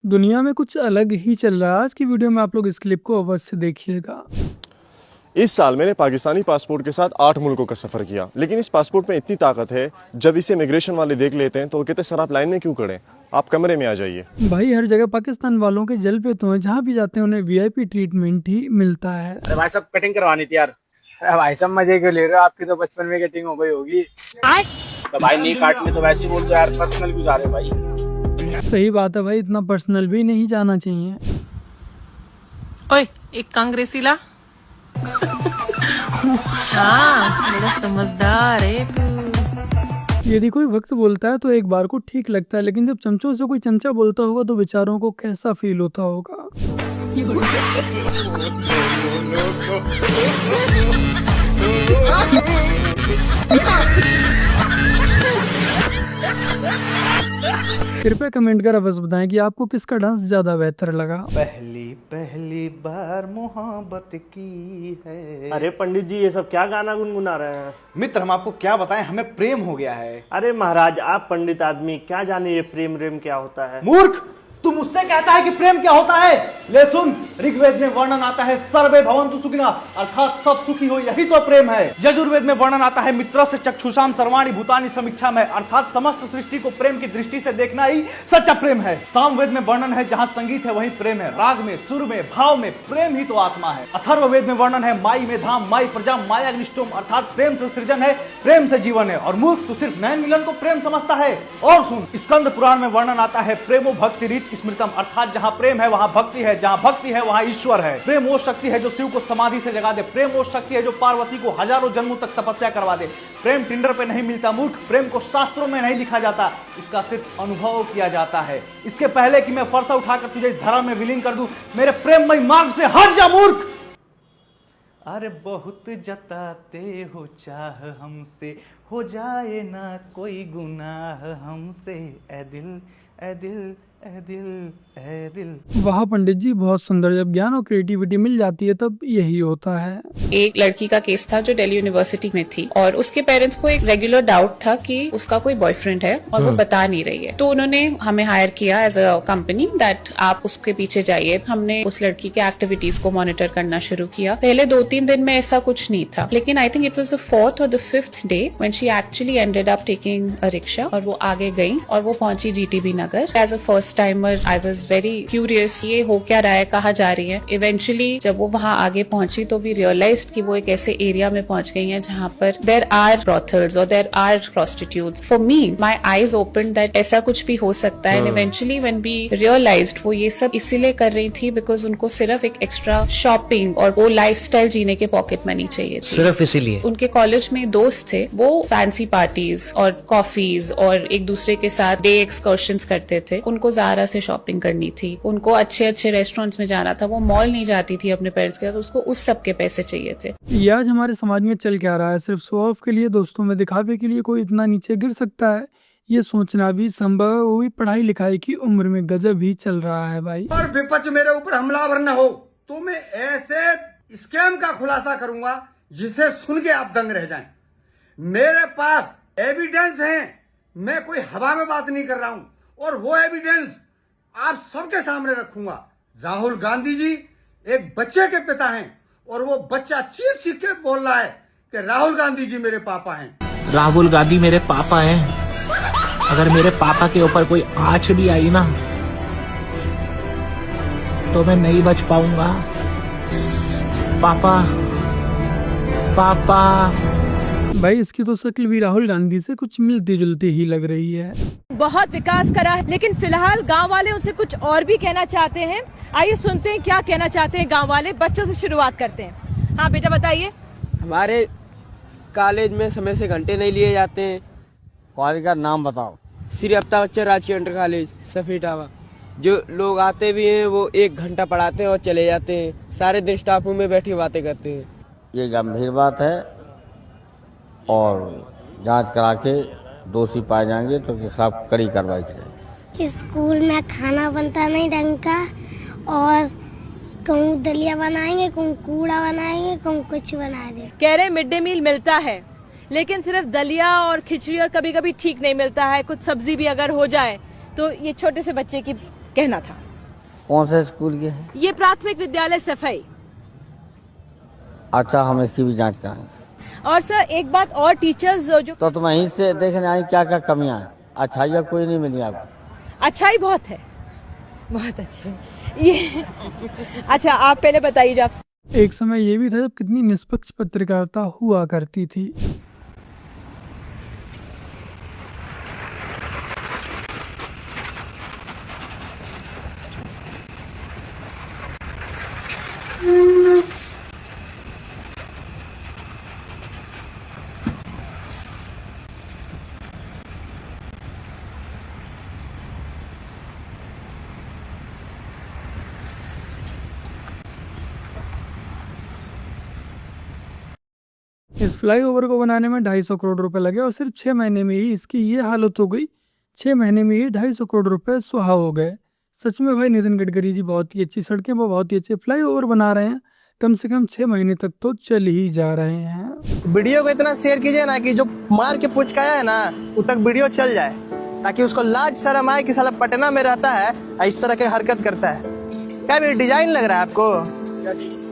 दुनिया में कुछ अलग ही चल रहा है। आज की वीडियो में आप लोग इस क्लिप को अवश्य देखिएगा। इस साल मैंने पाकिस्तानी पासपोर्ट के साथ 8 मुल्कों का सफ़र किया, लेकिन इस पासपोर्ट में इतनी ताकत है, जब इसे इमिग्रेशन वाले देख लेते हैं तो वो कहते हैं सर आप लाइन में क्यों खड़े हैं, आप कमरे में आ जाइए। भाई हर जगह पाकिस्तान वालों के जल पे तो है, जहाँ भी जाते हैं उन्हें वीआईपी ट्रीटमेंट ही मिलता है। अरे भाई साहब कटिंग करवानी थी यार। अरे भाई साहब मजे क्यों ले रहे हो, आपकी तो बचपन में कटिंग हो गई होगी। तो भाई नहीं काटनी तो वैसे ही बोल दो यार, पर्सनल क्यों जा रहे हो भाई। सही बात है भाई, इतना पर्सनल भी नहीं जाना चाहिए। ओए एक कांग्रेसी ला। हाँ बड़ा समझदार है तू। यदि कोई वक्त बोलता है तो एक बार को ठीक लगता है, लेकिन जब चमचों से कोई चमचा बोलता होगा तो बेचारों को कैसा फील होता होगा। कृपया कमेंट कर अवश्य बताएं कि आपको किसका डांस ज्यादा बेहतर लगा। पहली पहली बार मोहब्बत की है। अरे पंडित जी ये सब क्या गाना गुनगुना रहे हैं। मित्र हम आपको क्या बताएं, हमें प्रेम हो गया है। अरे महाराज आप पंडित आदमी क्या जाने ये प्रेम रेम क्या होता है। मूर्ख, तू मुझसे कहता है कि प्रेम क्या होता है। ले सुन, ऋग्वेद में वर्णन आता है सर्वे भवन्तु सुखिनः, अर्थात सब सुखी हो, यही तो प्रेम है। यजुर्वेद में वर्णन आता है मित्रस्य चक्षुषाम सर्वाणि भूतानि समीक्षा में, अर्थात समस्त सृष्टि को प्रेम की दृष्टि से देखना ही सच्चा प्रेम है। सामवेद में वर्णन है जहाँ संगीत है वही प्रेम है, राग में, सुर में, भाव में, प्रेम ही तो आत्मा है। अथर्ववेद में वर्णन है माई में धाम, माई प्रजा, मायाग्निष्टोम, अर्थात प्रेम से सृजन है, प्रेम से जीवन है। और मूर्ख तू सिर्फ नयन मिलन को प्रेम समझता है। और सुन, स्कंद पुराण में वर्णन आता है प्रेमो भक्ति रीत स्मृतम, अर्थात जहां प्रेम है वहां भक्ति है, जहां भक्ति है वहां ईश्वर है। प्रेम वो शक्ति है जो शिव को समाधि से जगा दे, प्रेम वो शक्ति है जो पार्वती को हजारों जन्मों तक तपस्या करवा दे। प्रेम टिंडर पे नहीं मिलता मूर्ख, प्रेम को शास्त्रों में नहीं लिखा जाता, इसका सिर्फ अनुभव किया जाता है। इसके पहले कि मैं फरसा उठाकर तुझे इस धरा में विलीन कर दूं, मेरे प्रेममय मार्ग से हट जा मूर्ख। अरे बहुत जताते हो चाह हमसे, हो जाए ना कोई गुनाह हमसे, ए दिल ए दिल ए दिल ए दिल। वाह पंडित जी बहुत सुंदर। जब ज्ञान और क्रिएटिविटी मिल जाती है तब यही होता है। एक लड़की का केस था जो दिल्ली यूनिवर्सिटी में थी और उसके पेरेंट्स को एक रेगुलर डाउट था कि उसका कोई बॉयफ्रेंड है और वो बता नहीं रही है। तो उन्होंने हमें हायर किया एज अ कंपनी दैट आप उसके पीछे जाइए। हमने उस लड़की के एक्टिविटीज को मॉनिटर करना शुरू किया। पहले 2-3 दिन में ऐसा कुछ नहीं था, लेकिन I think it was the 4th और the 5th day when she actually ended up taking a rickshaw और वो आगे गई और वो पहुंची GTB Nagar. As a first timer I was very curious, ये हो क्या रहा है, कहाँ जा रही है। इवेंचुअली जब वो वहाँ आगे पहुंची तो वी रियलाइज्ड कि वो एक ऐसे एरिया में पहुंच गई है जहाँ पर देयर आर ब्रॉथल्स और there are prostitutes. For me my eyes open that ऐसा कुछ भी हो सकता है। And eventually when we realized वो ये सब इसीलिए कर रही थी बिकॉज उनको सिर्फ एक एक्स्ट्रा शॉपिंग और वो लाइफस्टाइल जीने के पॉकेट मनी चाहिए थी। सिर्फ इसीलिए उनके कॉलेज में दोस्त थे, वो फैंसी पार्टीज और कॉफीज और एक दूसरे के साथ डे एक्सकर्शंस करते थे। उनको ज़ारा से शॉपिंग करनी थी, उनको अच्छे अच्छे रेस्टोरेंट्स में जाना था, वो मॉल नहीं जाती थी अपने पेरेंट्स के साथ, उसको उस सब के पैसे चाहिए थे। ये आज हमारे समाज में चल क्या रहा है? सिर्फ शो ऑफ के लिए, दोस्तों में दिखावे के लिए कोई इतना नीचे गिर सकता है, ये सोचना भी संभव है। वो भी पढ़ाई लिखाई की उम्र में गजब ही चल रहा है भाई। और विपक्ष मेरे ऊपर हमलावर न हो तो मैं ऐसे स्कैम का खुलासा करूंगा जिसे सुन के आप दंग रह जाएं। मेरे पास एविडेंस है, मैं कोई हवा में बात नहीं कर रहा हूं, और वो एविडेंस आप सबके सामने रखूंगा। राहुल गांधी जी एक बच्चे के पिता हैं और वो बच्चा चीख चीख के बोल रहा है कि राहुल गांधी जी मेरे पापा हैं। राहुल गांधी मेरे पापा हैं। अगर मेरे पापा के ऊपर कोई आंच भी आई ना तो मैं नहीं बच पाऊंगा। पापा पापा। भाई इसकी तो शक्ल भी राहुल गांधी से कुछ मिलती जुलती ही लग रही है। बहुत विकास करा है, लेकिन फिलहाल गांव वाले उनसे कुछ और भी कहना चाहते हैं। आइए सुनते हैं क्या कहना चाहते हैं गांव वाले। बच्चों से शुरुआत करते हैं। हाँ बेटा बताइए। हमारे कॉलेज में समय से घंटे नहीं लिए जाते हैं। कॉलेज का नाम बताओ। श्री अमिताभ बच्चन राजकीय इंटर कॉलेज सफीटावा। जो लोग आते भी हैं वो 1 घंटा पढ़ाते हैं और चले जाते हैं, सारे दिन स्टाफ रूम में बैठी बातें करते हैं। ये गंभीर बात है और जांच करा के दोषी पाए जाएंगे तो उनके खिलाफ कड़ी कार्रवाई की जाएगी। स्कूल में खाना बनता नहीं ढंग का, और कहूँ दलिया बनाएंगे, कहूँ कूड़ा बनाएंगे, कहूँ कुछ बना दे। कह रहे मिड डे मील मिलता है, लेकिन सिर्फ दलिया और खिचड़ी और कभी कभी ठीक नहीं मिलता है, कुछ सब्जी भी अगर हो जाए तो ये छोटे से बच्चे की कहना था। कौन से स्कूल के है? ये प्राथमिक विद्यालय सफाई। अच्छा, हम इसकी भी जांच कराएंगे। और सर एक बात और, टीचर्स जो तो तुम यहीं से देखने आई क्या क्या कमियां हैं? अच्छाइयाँ कोई नहीं मिली आपको? अच्छाई बहुत है, बहुत अच्छे ये अच्छा आप पहले बताइए जो आप। एक समय ये भी था जब कितनी निष्पक्ष पत्रकारिता हुआ करती थी। इस फ्लाईओवर को बनाने में 250 करोड़ रुपए लगे और सिर्फ 6 महीने में ही इसकी ये हालत हो गई। 6 महीने में ही 250 करोड़ रुपए सुहा हो गए। सच में भाई नितिन गडकरी जी बहुत ही अच्छी सड़कें पर बहुत ही अच्छे फ्लाईओवर बना रहे हैं। कम से कम 6 महीने तक तो चल ही जा रहे हैं। वीडियो को इतना शेयर कीजिए ना कि जो मार के पुचकाया है ना उस तक वीडियो चल जाए, ताकि उसको लाज शर्म आए कि साला पटना में रहता है और इस तरह की हरकत करता है। क्या ये डिजाइन लग रहा है आपको?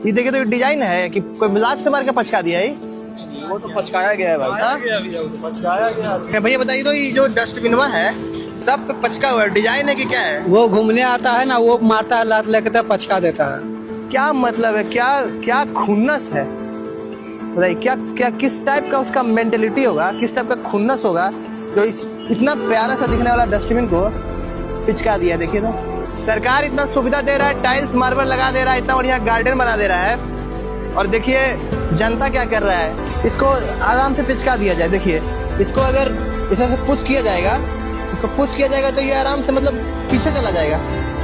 ये देखिए तो ये डिजाइन है कि कोई मजाक से मार के पचका दिया है। वो तो पचकाया गया है भाई। पचकाया गया। भैया बताइए तो ये जो डस्टबिनवा है सब पे पचका हुआ है, डिजाइन है कि क्या है? वो घूमने आता है ना, वो मारता है, लात लेकर पचका देता है। क्या मतलब है? क्या क्या खुन्नस है? बताइए क्या क्या किस टाइप का उसका मेंटेलिटी होगा, किस टाइप का खुन्नस होगा जो इस इतना प्यारा सा दिखने वाला डस्टबिन को पिचका दिया। देखिए तो सरकार इतना सुविधा दे रहा है, टाइल्स मार्बल लगा दे रहा है, इतना बढ़िया गार्डन बना दे रहा है, और देखिए जनता क्या कर रहा है, इसको आराम से पिचका दिया जाए। देखिए इसको अगर इसे पुश किया जाएगा, इसको पुश किया जाएगा तो ये आराम से मतलब पीछे चला जाएगा,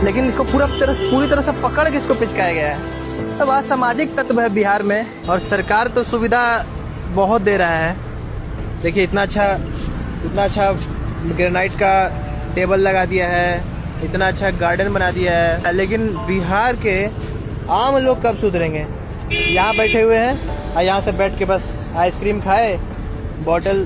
लेकिन इसको पूरी तरह से पकड़ के इसको पिचकाया गया है। सब असामाजिक तत्व है बिहार में, और सरकार तो सुविधा बहुत दे रहा है। देखिए इतना अच्छा ग्रेनाइट का टेबल लगा दिया है, इतना अच्छा गार्डन बना दिया है, लेकिन बिहार के आम लोग कब सुधरेंगे? यहाँ बैठे हुए हैं और यहाँ से बैठ के बस आइसक्रीम खाए, बॉटल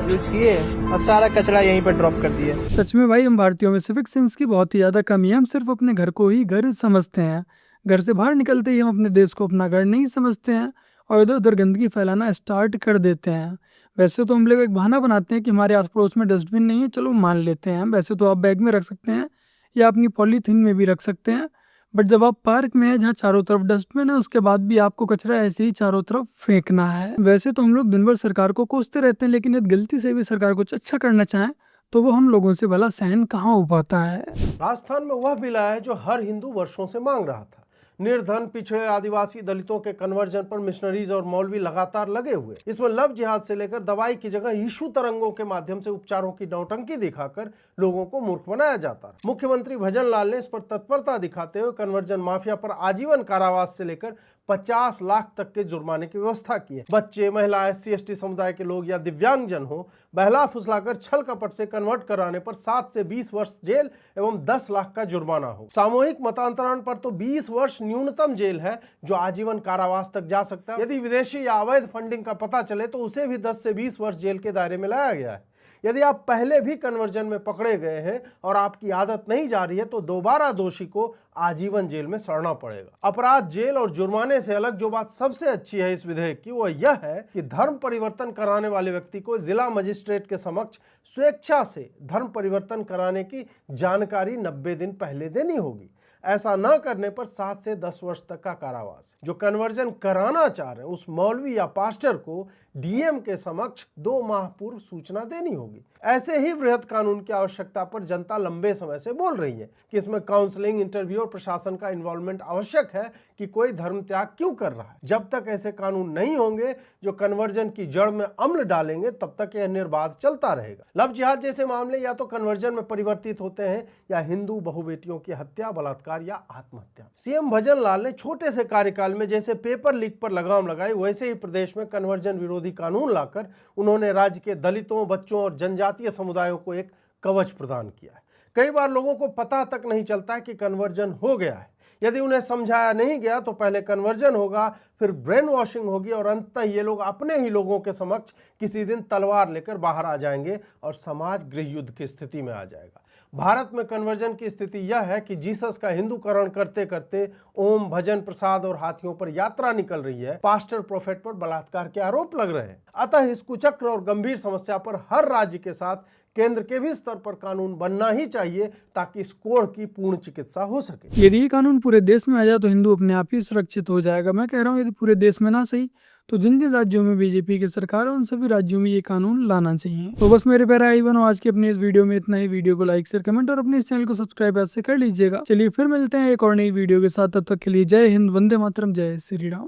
यूज किए और सारा कचरा यहीं पर ड्रॉप कर दिए। सच में भाई हम भारतीयों में सिविक सेंस की बहुत ही ज़्यादा कमी है। हम सिर्फ अपने घर को ही घर समझते हैं। घर से बाहर निकलते ही हम अपने देश को अपना घर नहीं समझते हैं और इधर उधर गंदगी फैलाना स्टार्ट कर देते हैं। वैसे तो हम लोग एक बहाना बनाते हैं कि हमारे आस पड़ोस में डस्टबिन नहीं है, चलो मान लेते हैं। वैसे तो आप बैग में रख सकते हैं या अपनी पॉलीथीन में भी रख सकते हैं, बट जब आप पार्क में हैं जहाँ चारों तरफ डस्टबिन है, उसके बाद भी आपको कचरा ऐसे ही चारों तरफ फेंकना है। वैसे तो हम लोग दिन भर सरकार को कोसते रहते हैं, लेकिन यदि गलती से भी सरकार कुछ अच्छा करना चाहें तो वो हम लोगों से भला सहन कहाँ हो पाता है। राजस्थान में वह बिल है जो हर हिंदू वर्षों से मांग रहा था। निर्धन, पिछड़े, आदिवासी, दलितों के कन्वर्जन पर मिशनरीज और मौलवी लगातार लगे हुए। इसमें लव जिहाद से लेकर दवाई की जगह यीशु तरंगों के माध्यम से उपचारों की नौटंकी दिखाकर लोगों को मूर्ख बनाया जाता है। मुख्यमंत्री भजन लाल ने इस पर तत्परता दिखाते हुए कन्वर्जन माफिया पर आजीवन कारावास से लेकर 50 लाख तक के जुर्माने की व्यवस्था की है। बच्चे, महिला, SC/ST समुदाय के लोग या दिव्यांगजन हो, बहला फुसलाकर छल कपट से कन्वर्ट कराने पर 7 से 20 वर्ष जेल एवं 10 लाख का जुर्माना हो। सामूहिक मतांतरण पर तो 20 वर्ष न्यूनतम जेल है, जो आजीवन कारावास तक जा सकता है। यदि विदेशी या अवैध फंडिंग का पता चले तो उसे भी 10 से 20 वर्ष जेल के दायरे में लाया गया है। यदि आप पहले भी कन्वर्जन में पकड़े गए हैं और आपकी आदत नहीं जा रही है तो दोबारा दोषी को आजीवन जेल में सड़ना पड़ेगा। अपराध, जेल और जुर्माने से अलग जो बात सबसे अच्छी है इस विधेयक की, वो यह है कि धर्म परिवर्तन कराने वाले व्यक्ति को जिला मजिस्ट्रेट के समक्ष स्वेच्छा से धर्म परिवर्तन कराने की जानकारी 90 दिन पहले देनी होगी। ऐसा न करने पर 7 से 10 वर्ष तक का कारावास। जो कन्वर्जन कराना चाह रहे हैं उस मौलवी या पास्टर को DM के समक्ष 2 माह पूर्व सूचना देनी होगी। ऐसे ही वृहद कानून की आवश्यकता पर जनता लंबे समय से बोल रही है कि इसमें काउंसलिंग, इंटरव्यू और प्रशासन का इन्वॉल्वमेंट आवश्यक है कि कोई धर्म त्याग क्यों कर रहा है। जब तक ऐसे कानून नहीं होंगे जो कन्वर्जन की जड़ में अम्ल डालेंगे, तब तक यह निर्बाध चलता रहेगा। लव जिहाद जैसे मामले या तो कन्वर्जन में परिवर्तित होते हैं या हिंदू बहु बेटियों की हत्या, बलात्कार या आत्महत्या। CM भजन लाल ने छोटे से कार्यकाल में जैसे पेपर लीक पर लगाम लगाई, वैसे ही प्रदेश में कन्वर्जन विरोधी कानून लाकर उन्होंने राज्य के दलितों, बच्चों और जनजातीय समुदायों को एक कवच प्रदान किया है। कई बार लोगों को पता तक नहीं चलता है कि कन्वर्जन हो गया है। यदि उन्हें समझाया नहीं गया तो पहले कन्वर्जन होगा, फिर ब्रेन वॉशिंग होगी और अंततः ये लोग अपने ही लोगों के समक्ष किसी दिन तलवार लेकर बाहर आ जाएंगे और समाज गृह युद्ध की स्थिति में आ जाएगा। भारत में कन्वर्जन की स्थिति यह है कि जीसस का हिंदूकरण करते करते ओम, भजन, प्रसाद और हाथियों पर यात्रा निकल रही है। पास्टर प्रोफेट पर बलात्कार के आरोप लग रहे हैं। अतः इस कुचक्र और गंभीर समस्या पर हर राज्य के साथ केंद्र के भी स्तर पर कानून बनना ही चाहिए ताकि इस कोढ़ की पूर्ण चिकित्सा हो सके। यदि ये कानून पूरे देश में आ जाए तो हिंदू अपने आप ही सुरक्षित हो जाएगा। मैं कह रहा हूँ यदि पूरे देश में ना सही तो जिन जिन राज्यों में बीजेपी की सरकार है उन सभी राज्यों में ये कानून लाना चाहिए। तो बस मेरे प्यारे भाई बहनों, आज की अपनी इस वीडियो में इतना ही। वीडियो को लाइक शेयर कमेंट और अपने इस चैनल को सब्सक्राइब ऐसे कर लीजिएगा। चलिए फिर मिलते हैं एक और नई वीडियो के साथ, तब तक के लिए जय हिंद, वंदे मातरम, जय श्री राम।